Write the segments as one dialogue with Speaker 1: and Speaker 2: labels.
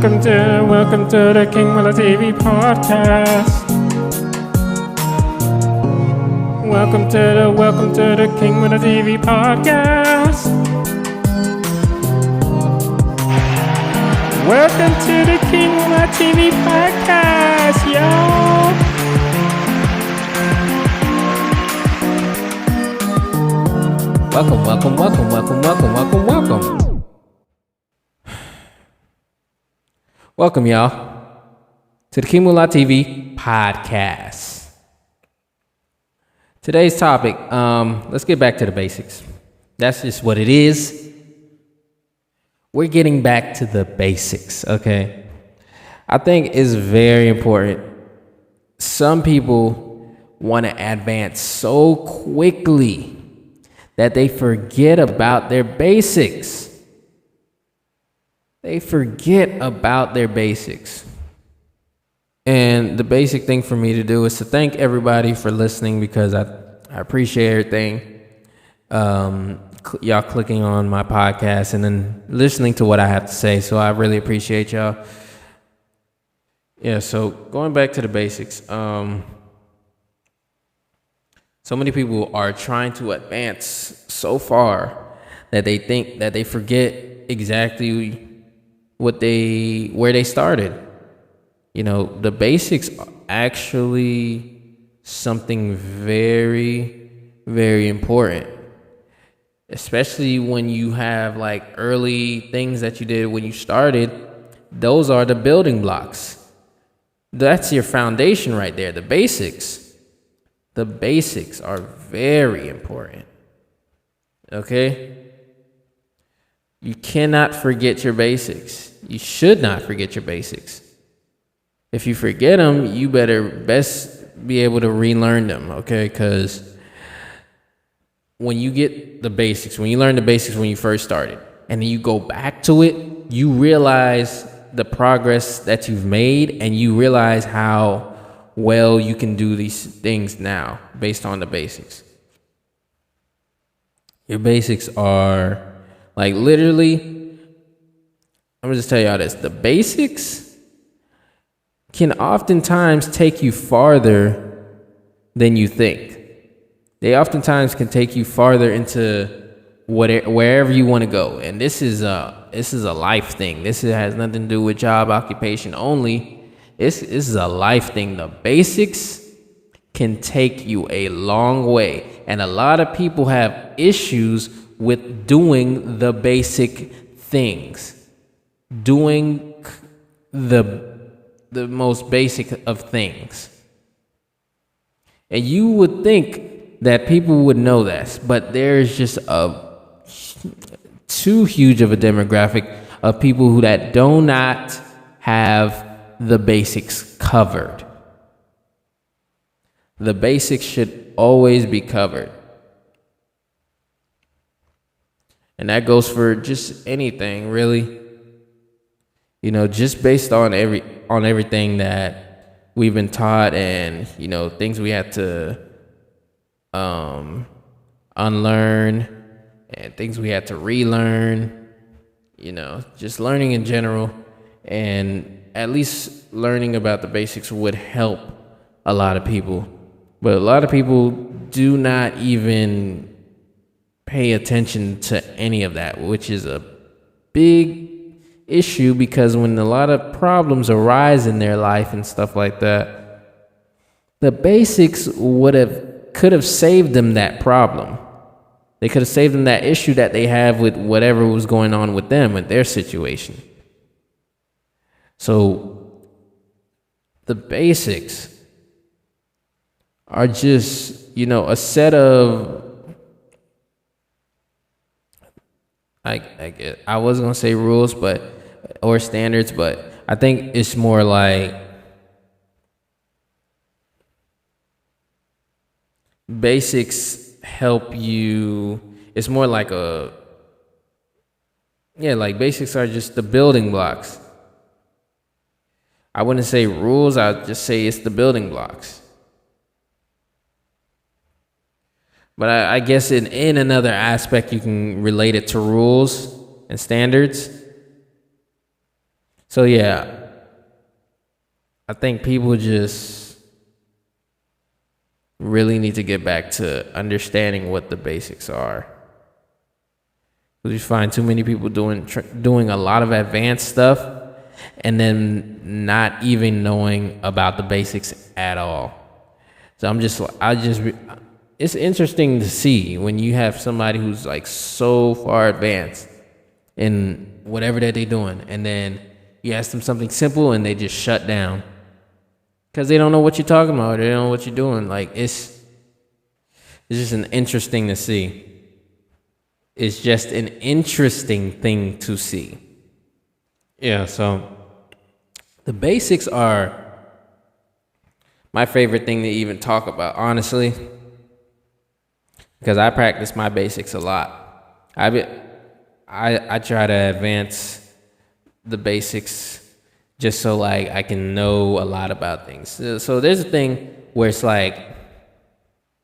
Speaker 1: Welcome to the King Miller TV podcast. Welcome to the King Miller TV podcast. Welcome to the King Miller TV podcast, y'all. Welcome. Welcome, y'all, to the King Miller TV podcast. Today's topic, let's get back to the basics. That's just what it is. We're getting back to the basics, okay? I think it's very important. Some people want to advance so quickly that they forget about their basics. They forget about their basics. And the basic thing for me to do is to thank everybody for listening, because I appreciate everything. Y'all clicking on my podcast and then listening to what I have to say. So I really appreciate y'all. Yeah, so going back to the basics. So many people are trying to advance so far that they think that they forget exactly where they started. You know, the basics are actually something very, very important, especially when you have like early things that you did when you started. Those are the building blocks. That's your foundation right there, the basics. The basics are very important. Okay? You cannot forget your basics. You should not forget your basics. If you forget them, you better best be able to relearn them, okay? Because when you get the basics, when you learn the basics when you first started, and then you go back to it, you realize the progress that you've made, and you realize how well you can do these things now based on the basics. Your basics are like literally, I'm gonna just tell y'all this. The basics can oftentimes take you farther than you think. They oftentimes can take you farther into wherever you want to go. And this is a life thing. This has nothing to do with job occupation only. This is a life thing. The basics can take you a long way. And a lot of people have issues with doing the basic things. Doing the most basic of things. And you would think that people would know this, but there's just too huge of a demographic of people who that do not have the basics covered. The basics should always be covered. And that goes for just anything, really. You know, just based on everything that we've been taught, and, you know, things we had to unlearn, and things we had to relearn, you know, just learning in general. And at least learning about the basics would help a lot of people. But a lot of people do not even pay attention to any of that, which is a big issue, because when a lot of problems arise in their life and stuff like that, the basics could have saved them that problem. They could have saved them that issue that they have with whatever was going on with them, with their situation. So the basics are just, you know, a set of, I was gonna say rules, or standards, but I think it's more like basics help you. It's more like like basics are just the building blocks. I wouldn't say rules, I'd just say it's the building blocks. But I guess in another aspect, you can relate it to rules and standards. So yeah, I think people just really need to get back to understanding what the basics are. You find too many people doing a lot of advanced stuff and then not even knowing about the basics at all. So it's interesting to see when you have somebody who's like so far advanced in whatever that they're doing, and then you ask them something simple and they just shut down because they don't know what you're talking about. They don't know what you're doing. Like it's just an interesting to see. It's just an interesting thing to see. Yeah, so the basics are my favorite thing to even talk about, honestly, because I practice my basics a lot. I try to advance the basics just so like I can know a lot about things. So there's a thing where it's like,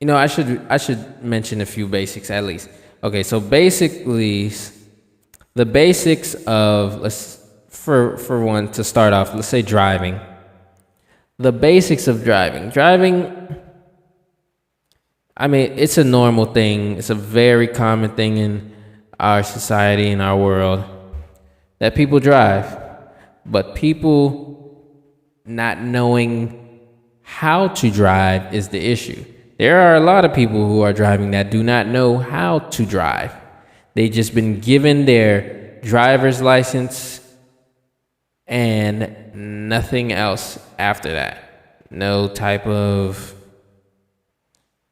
Speaker 1: I should mention a few basics at least. Okay, so basically, the basics of for one to start off, let's say driving. The basics of driving. I mean, it's a normal thing. It's a very common thing in our society, in our world, that people drive. But people not knowing how to drive is the issue. There are a lot of people who are driving that do not know how to drive. They just been given their driver's license and nothing else after that. No type of,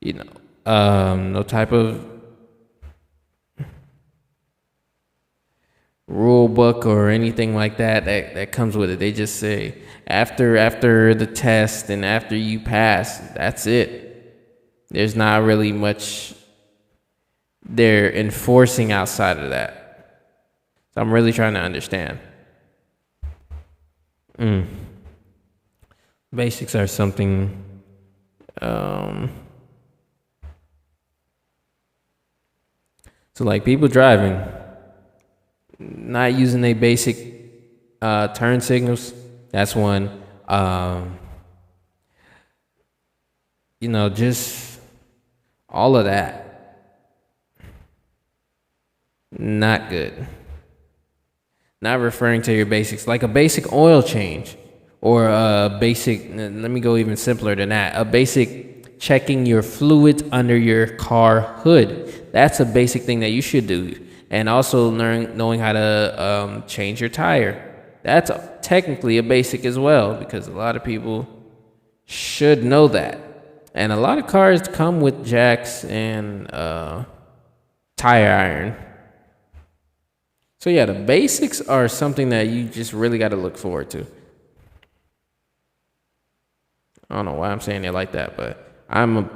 Speaker 1: no type of rule book or anything like that comes with it. They just say after the test and after you pass, that's it. There's not really much they're enforcing outside of that. So I'm really trying to understand. Basics are something so like people driving, not using their basic turn signals. That's one. Just all of that. Not good. Not referring to your basics, like a basic oil change or a basic, let me go even simpler than that, a basic checking your fluids under your car hood. That's a basic thing that you should do. And also knowing how to change your tire. That's technically a basic as well, because a lot of people should know that. And a lot of cars come with jacks and tire iron. So yeah, the basics are something that you just really got to look forward to. I don't know why I'm saying it like that, but I'm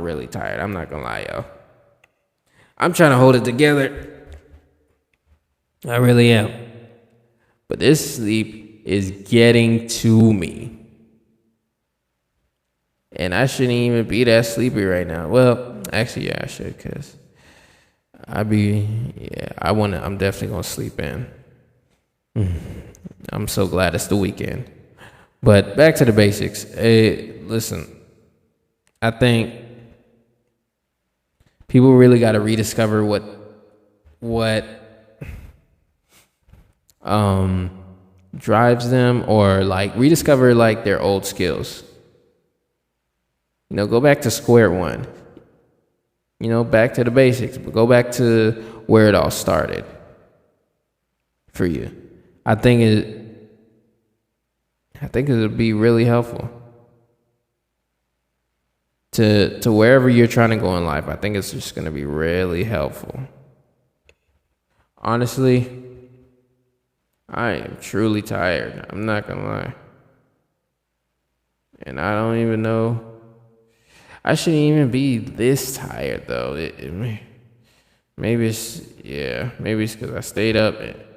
Speaker 1: really tired. I'm not gonna lie, yo. I'm trying to hold it together. I really am. But this sleep is getting to me. And I shouldn't even be that sleepy right now. Well, actually, yeah, I should, because I'm definitely going to sleep in. I'm so glad it's the weekend. But back to the basics. Hey, listen, I think people really got to rediscover what drives them, or like rediscover like their old skills. Go back to square one. Back to the basics, but go back to where it all started for you. I think it'll be really helpful to wherever you're trying to go in life. I think it's just going to be really helpful. Honestly, I am truly tired. I'm not going to lie. And I don't even know. I shouldn't even be this tired, though. Maybe it's because I stayed up.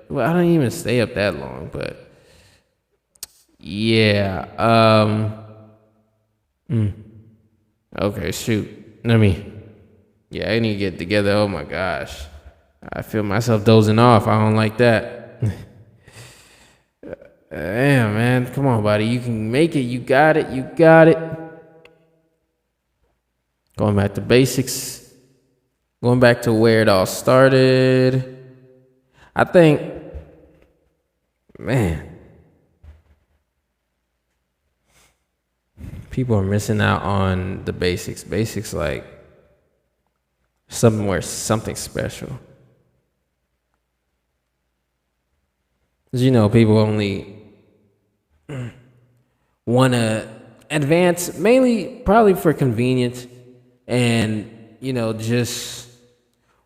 Speaker 1: Well, I don't even stay up that long, but yeah. Okay, shoot. I need to get together. Oh my gosh. I feel myself dozing off. I don't like that. Damn, man. Come on, buddy. You can make it. You got it. You got it. Going back to basics. Going back to where it all started. I think, man, people are missing out on the basics. Basics like something special. Because, people only want to advance mainly probably for convenience and, just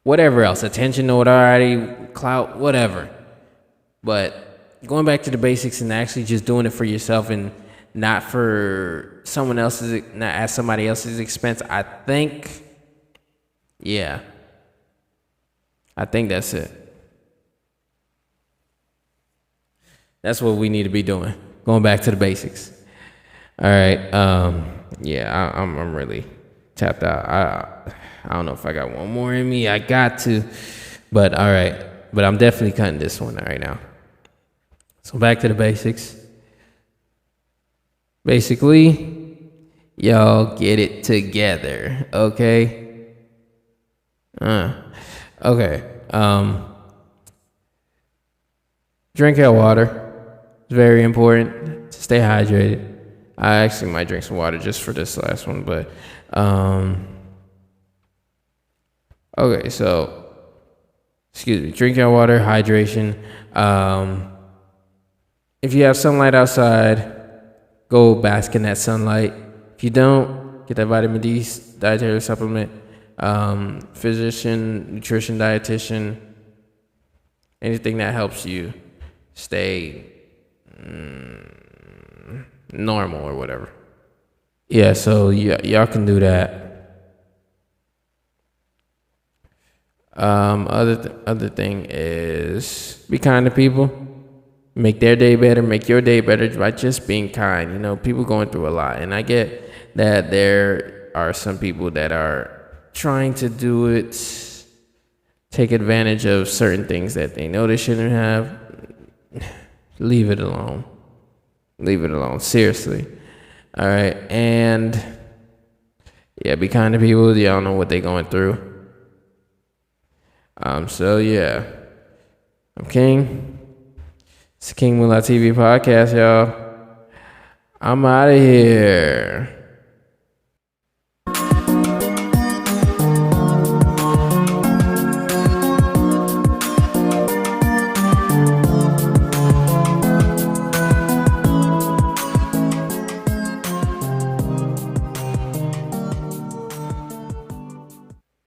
Speaker 1: whatever else, attention, notoriety, clout, whatever. But going back to the basics and actually just doing it for yourself and not for not at somebody else's expense, I think that's it. That's what we need to be doing. Going back to the basics. All right. I'm really tapped out. I don't know if I got one more in me. I got to. But all right. But I'm definitely cutting this one right now. So back to the basics. Basically, y'all get it together. Okay? Okay. Drink your water. It's very important to stay hydrated. I actually might drink some water just for this last one, but okay, so excuse me, drink your water, hydration. If you have sunlight outside, go bask in that sunlight. If you don't, get that vitamin D dietary supplement. Physician, nutrition, dietitian, anything that helps you stay normal or whatever. Yeah, so y'all can do that. Other thing is be kind to people. Make their day better. Make your day better by just being kind. People going through a lot, and I get that there are some people that are trying to do it, take advantage of certain things that they know they shouldn't have. Leave it alone. Leave it alone. Seriously. All right. And yeah, be kind to people. Y'all know what they're going through. So yeah. I'm King. It's the King Moolah TV podcast, y'all. I'm out of here.